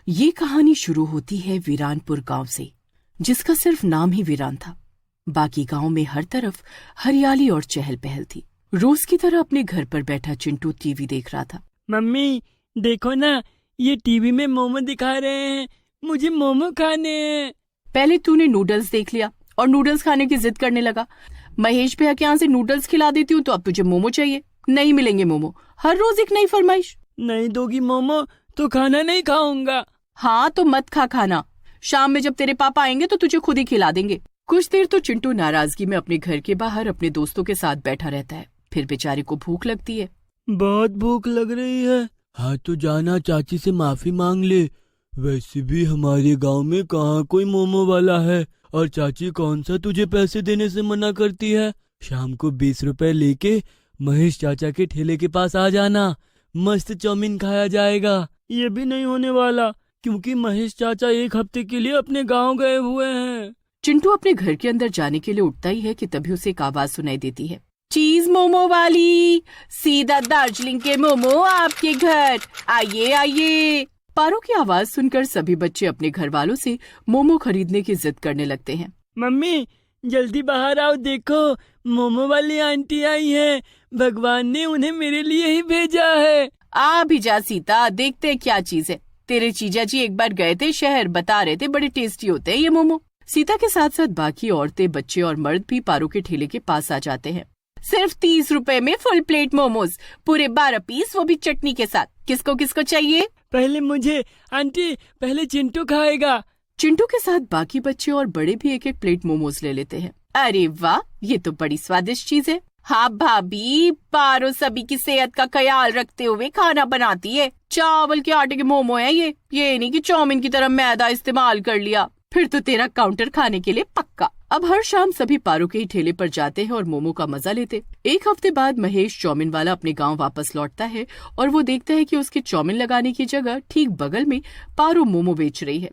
ये कहानी शुरू होती है वीरानपुर गांव से, जिसका सिर्फ नाम ही वीरान था। बाकी गांव में हर तरफ हरियाली और चहल पहल थी। रोज की तरह अपने घर पर बैठा चिंटू टीवी देख रहा था। मम्मी देखो ना, ये टीवी में मोमो दिखा रहे हैं, मुझे मोमो खाने हैं। पहले तूने नूडल्स देख लिया और नूडल्स खाने की जिद करने लगा। महेश भैया के यहाँ से नूडल्स खिला देती हूँ तो अब तुझे मोमो चाहिए। नहीं मिलेंगे मोमो, हर रोज एक नई फरमाइश। नहीं दोगी मोमो तो खाना नहीं खाऊंगा। हाँ तो मत खा खाना, शाम में जब तेरे पापा आएंगे तो तुझे खुद ही खिला देंगे। कुछ देर तो चिंटू नाराजगी में अपने घर के बाहर अपने दोस्तों के साथ बैठा रहता है। फिर बेचारे को भूख लगती है। बहुत भूख लग रही है। हाँ तो जाना चाची से माफी मांग ले। वैसे भी हमारे गांव में कहाँ कोई मोमो वाला है, और चाची कौन सा तुझे पैसे देने से मना करती है। शाम को 20 रुपए लेके महेश चाचा के ठेले के पास आ जाना, मस्त चाउमीन खाया जाएगा। ये भी नहीं होने वाला, क्योंकि महेश चाचा एक हफ्ते के लिए अपने गांव गए हुए हैं। चिंटू अपने घर के अंदर जाने के लिए उठता ही है कि तभी उसे एक आवाज सुनाई देती है। चीज मोमो वाली, सीधा दार्जिलिंग के मोमो आपके घर, आइए आइए। पारो की आवाज सुनकर सभी बच्चे अपने घर वालों से मोमो खरीदने की जिद करने लगते हैं। मम्मी जल्दी बाहर आओ, देखो मोमो वाली आंटी आई है। भगवान ने उन्हें मेरे लिए ही भेजा है। आ भी जा सीता, देखते हैं क्या चीज है। तेरे जीजा जी एक बार गए थे शहर, बता रहे थे बड़े टेस्टी होते हैं ये मोमो। सीता के साथ साथ बाकी औरतें, बच्चे और मर्द भी पारो के ठेले के पास आ जाते हैं। सिर्फ 30 रुपए में फुल प्लेट मोमोज, पूरे 12 पीस, वो भी चटनी के साथ। किसको किसको चाहिए? पहले मुझे आंटी, पहले चिंटू खाएगा। चिंटू के साथ बाकी बच्चे और बड़े भी एक एक प्लेट मोमोज ले लेते हैं। अरे वाह, ये तो बड़ी स्वादिष्ट चीज है। हाँ भाभी, पारो सभी की सेहत का ख्याल रखते हुए खाना बनाती है। चावल के आटे के मोमो है ये नहीं कि चाउमीन की तरह मैदा इस्तेमाल कर लिया। फिर तो तेरा काउंटर खाने के लिए पक्का। अब हर शाम सभी पारो के ही ठेले पर जाते हैं और मोमो का मजा लेते। एक हफ्ते बाद महेश चाउमीन वाला अपने गांव वापस लौटता है और वो देखता है कि उसके चाउमीन लगाने की जगह ठीक बगल में पारो मोमो बेच रही है।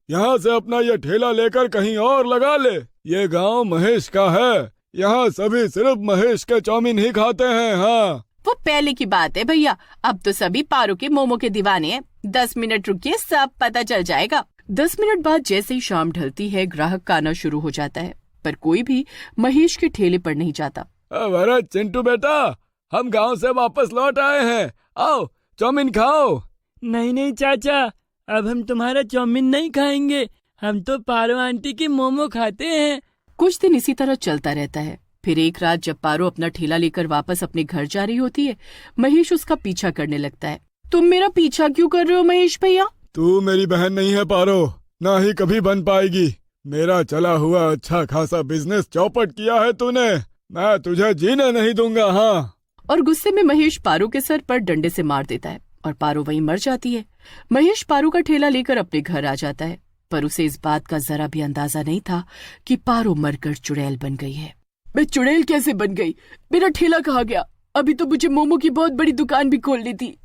यहाँ से अपना ये ठेला लेकर कहीं और लगा ले। ये गांव महेश का है, यहाँ सभी सिर्फ महेश के चाउमीन ही खाते हैं। हाँ वो पहले की बात है भैया, अब तो सभी पारो के मोमो के दीवाने हैं। 10 मिनट रुकिए, सब पता चल जाएगा। 10 मिनट बाद जैसे ही शाम ढलती है, ग्राहक का आना शुरू हो जाता है, पर कोई भी महेश के ठेले पर नहीं जाता। अरे चिंटू बेटा, हम गांव से वापस लौट आए हैं, आओ चाउमीन खाओ। नहीं चाचा, अब हम तुम्हारा चाउमीन नहीं खाएंगे, हम तो पारो आंटी की मोमो खाते हैं। कुछ दिन इसी तरह चलता रहता है। फिर एक रात जब पारो अपना ठेला लेकर वापस अपने घर जा रही होती है, महेश उसका पीछा करने लगता है। तुम मेरा पीछा क्यों कर रहे हो महेश भैया? तू मेरी बहन नहीं है पारो, ना ही कभी बन पाएगी। मेरा चला हुआ अच्छा खासा बिजनेस चौपट किया है तूने, मैं तुझे जीने नहीं दूंगा। हाँ। और गुस्से में महेश पारो के सर पर डंडे से मार देता है और पारो वहीं मर जाती है। महेश पारो का ठेला लेकर अपने घर आ जाता है, पर उसे इस बात का जरा भी अंदाजा नहीं था कि पारो मरकर चुड़ैल बन गई है। मैं चुड़ैल कैसे बन गई? मेरा ठेला कहाँ गया? अभी तो मुझे मोमो की बहुत बड़ी दुकान भी खोलनी थी।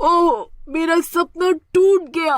ओह, मेरा सपना टूट गया।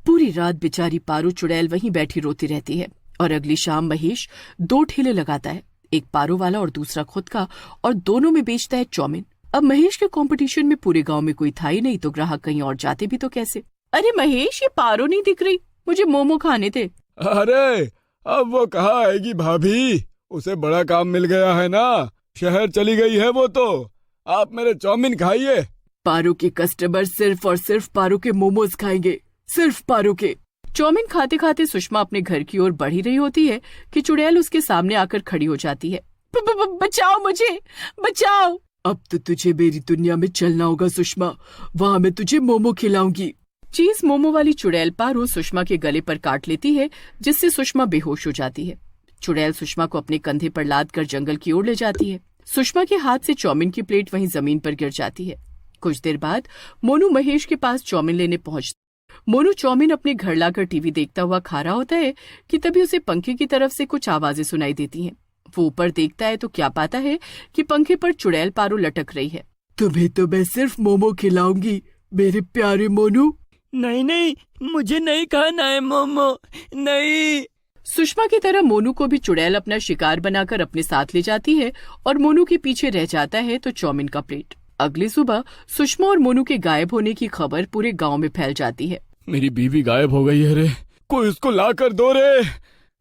पूरी रात बेचारी पारो चुड़ैल वहीं बैठी रोती रहती है और अगली शाम महेश 2 ठेले लगाता है, एक पारो वाला और दूसरा खुद का, और दोनों में बेचता है चाउमीन। अब महेश के कंपटीशन में पूरे गांव में कोई था ही नहीं, तो ग्राहक कहीं और जाते भी तो कैसे? अरे महेश, ये पारो नहीं दिख रही, मुझे मोमो खाने थे। अरे अब वो कहाँ आएगी भाभी, उसे बड़ा काम मिल गया है ना, शहर चली गई है वो तो। आप मेरे चाउमीन खाइए। पारो के कस्टमर सिर्फ और सिर्फ पारो के मोमोज खाएंगे, सिर्फ पारो के। चाउमीन खाते खाते सुषमा अपने घर की ओर बढ़ ही रही होती है कि चुड़ैल उसके सामने आकर खड़ी हो जाती है। बचाओ मुझे, बचाओ। अब तो तुझे मेरी दुनिया में चलना होगा सुषमा, वहाँ मैं तुझे मोमो खिलाऊंगी। चीज मोमो वाली चुड़ैल पारो सुषमा के गले पर काट लेती है, जिससे सुषमा बेहोश हो जाती है। चुड़ैल सुषमा को अपने कंधे पर लाद कर जंगल की ओर ले जाती है। सुषमा के हाथ से चाउमीन की प्लेट वहीं जमीन पर गिर जाती है। कुछ देर बाद मोनू महेश के पास चाउमीन लेने पहुंचता। मोनू चाउमीन अपने घर लाकर टीवी देखता हुआ खा रहा होता है कि तभी उसे पंखे की तरफ से कुछ आवाजें सुनाई देती हैं। वो ऊपर देखता है तो क्या पाता है कि पंखे पर चुड़ैल पारो लटक रही है। तुम्हें तो मैं सिर्फ मोमो खिलाऊंगी मेरे प्यारे मोनू। नहीं, मुझे नहीं खाना है मोमो, नहीं। सुषमा की तरह मोनू को भी चुड़ैल अपना शिकार बनाकर अपने साथ ले जाती है और मोनू के पीछे रह जाता है तो चाउमीन का प्लेट। अगली सुबह सुषमा और मोनू के गायब होने की खबर पूरे गांव में फैल जाती है। मेरी बीवी गायब हो गई है रे, कोई उसको ला कर दो रे।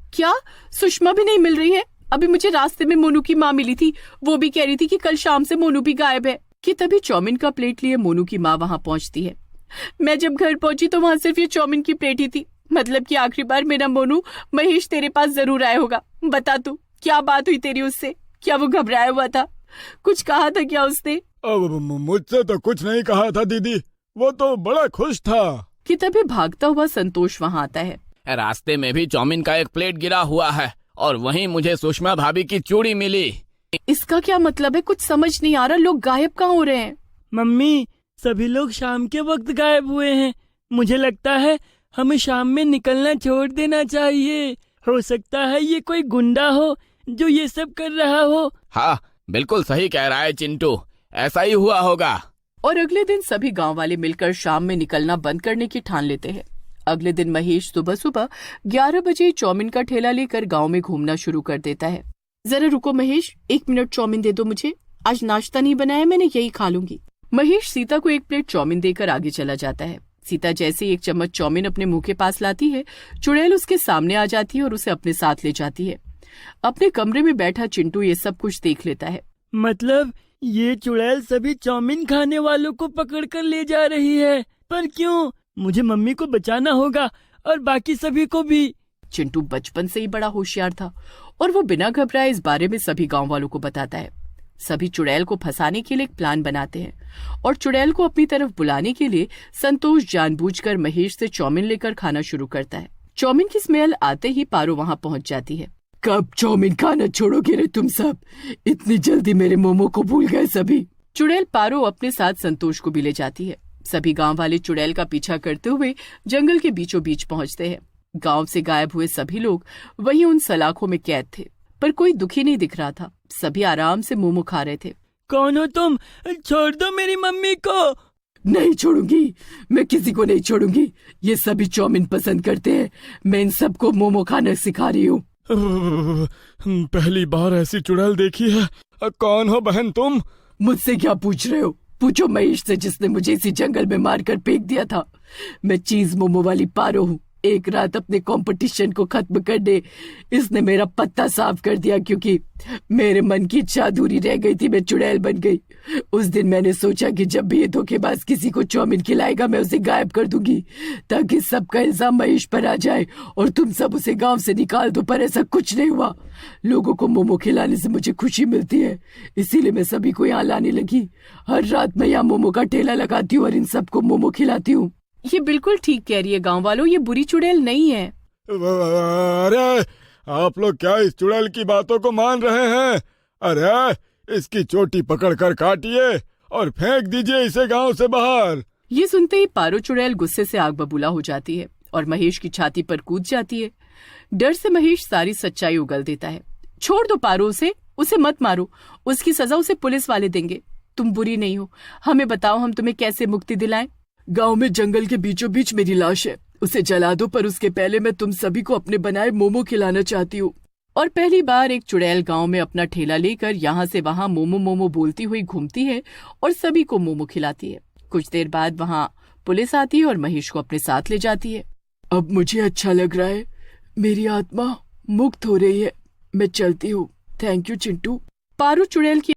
क्या सुषमा भी नहीं मिल रही है? अभी मुझे रास्ते में मोनू की माँ मिली थी, वो भी कह रही थी कि कल शाम से मोनू भी गायब है। कि तभी चाउमीन का प्लेट लिए मोनू की माँ वहाँ पहुँचती है। मैं जब घर पहुंची तो वहाँ सिर्फ ये चाउमीन की प्लेट ही थी। मतलब कि आखिरी बार मेरा मोनू महेश तेरे पास जरूर आया होगा। बता तू, क्या बात हुई तेरी उससे? क्या वो घबराया हुआ था? कुछ कहा था क्या उसने? अब मुझसे तो कुछ नहीं कहा था दीदी, वो तो बड़ा खुश था। कि तभी भागता हुआ संतोष वहाँ आता है। रास्ते में भी चाउमीन का एक प्लेट गिरा हुआ है और वहीं मुझे सुषमा भाभी की चूड़ी मिली। इसका क्या मतलब है? कुछ समझ नहीं आ रहा। लोग गायब कहाँ हो रहे हैं? मम्मी, सभी लोग शाम के वक्त गायब हुए हैं। मुझे लगता है हमें शाम में निकलना छोड़ देना चाहिए। हो सकता है ये कोई गुंडा हो जो ये सब कर रहा हो। हाँ, बिल्कुल सही कह रहा है चिंटू, ऐसा ही हुआ होगा। और अगले दिन सभी गांव वाले मिलकर शाम में निकलना बंद करने की ठान लेते हैं। अगले दिन महेश सुबह सुबह 11 बजे चाउमीन का ठेला लेकर गांव में घूमना शुरू कर देता है। जरा रुको महेश, 1 मिनट चाउमीन दे दो मुझे, आज नाश्ता नहीं बनाया मैंने, यही खा लूंगी। महेश सीता को 1 प्लेट चाउमीन देकर आगे चला जाता है। सीता जैसे ही 1 चम्मच चाउमीन अपने मुंह के पास लाती है, चुड़ैल उसके सामने आ जाती है और उसे अपने साथ ले जाती है। अपने कमरे में बैठा चिंटू ये सब कुछ देख लेता है। मतलब ये चुड़ैल सभी चाउमीन खाने वालों को पकड़कर ले जा रही है। पर क्यों? मुझे मम्मी को बचाना होगा और बाकी सभी को भी। चिंटू बचपन से ही बड़ा होशियार था और वो बिना घबराए इस बारे में सभी गांव वालों को बताता है। सभी चुड़ैल को फंसाने के लिए एक प्लान बनाते हैं और चुड़ैल को अपनी तरफ बुलाने के लिए संतोष जानबूझकर महेश से चाउमीन लेकर खाना शुरू करता है। चाउमीन की स्मेल आते ही पारो वहाँ पहुँच जाती है। कब चाउमीन खाना छोड़ोगे रे तुम सब? इतनी जल्दी मेरे मोमो को भूल गए सभी। चुड़ैल पारो अपने साथ संतोष को भी ले जाती है। सभी गांव वाले चुड़ैल का पीछा करते हुए जंगल के बीचों बीच पहुंचते हैं। गांव से गायब हुए सभी लोग वहीं उन सलाखों में कैद थे, पर कोई दुखी नहीं दिख रहा था। सभी आराम से मोमो खा रहे थे। कौन हो तुम? छोड़ दो मेरी मम्मी को। नहीं छोड़ूंगी, मैं किसी को नहीं छोड़ूंगी। ये सभी चाउमीन पसंद करते हैं, मैं इन सबको मोमो खाना सिखा रही हूँ। पहली बार ऐसी चुड़ैल देखी है। कौन हो बहन तुम? मुझसे क्या पूछ रहे हो? पूछो महेश से, जिसने मुझे इसी जंगल में मारकर फेंक दिया था। मैं चीज मोमो वाली पारो हूँ। एक रात अपने कंपटीशन को खत्म करने इसने मेरा पत्ता साफ कर दिया, क्योंकि मेरे मन की इच्छा अधूरी रह गई थी। मैं चुड़ैल बन गई। उस दिन मैंने सोचा कि जब भी ये धोखेबाज किसी को चाउमीन खिलाएगा मैं उसे गायब कर दूंगी, ताकि सबका इल्जाम महेश पर आ जाए और तुम सब उसे गांव से निकाल दो। पर ऐसा कुछ नहीं हुआ। लोगों को मोमो खिलाने से मुझे खुशी मिलती है, इसीलिए मैं सभी को यहाँ लाने लगी। हर रात मैं यहाँ मोमो का ठेला लगाती हूँ और इन सबको मोमो खिलाती हूँ। ये बिल्कुल ठीक कह रही है गांव वालों, ये बुरी चुड़ैल नहीं है। अरे आप लोग क्या इस चुड़ैल की बातों को मान रहे हैं? अरे इसकी चोटी पकड़ कर काटिए और फेंक दीजिए इसे गांव से बाहर। ये सुनते ही पारो चुड़ैल गुस्से से आग बबूला हो जाती है और महेश की छाती पर कूद जाती है। डर से महेश सारी सच्चाई उगल देता है। छोड़ दो पारो उसे मत मारो, उसकी सजा उसे पुलिस वाले देंगे। तुम बुरी नहीं हो, हमें बताओ हम तुम्हें कैसे मुक्ति दिलाएं। गांव में जंगल के बीचों बीच मेरी लाश है, उसे जला दो, पर उसके पहले मैं तुम सभी को अपने बनाए मोमो खिलाना चाहती हूँ। और पहली बार एक चुड़ैल गांव में अपना ठेला लेकर यहाँ से वहाँ मोमो मोमो बोलती हुई घूमती है और सभी को मोमो खिलाती है। कुछ देर बाद वहाँ पुलिस आती है और महेश को अपने साथ ले जाती है। अब मुझे अच्छा लग रहा है, मेरी आत्मा मुक्त हो रही है। मैं चलती हूँ। Thank you Chintu. पारो चुड़ैल की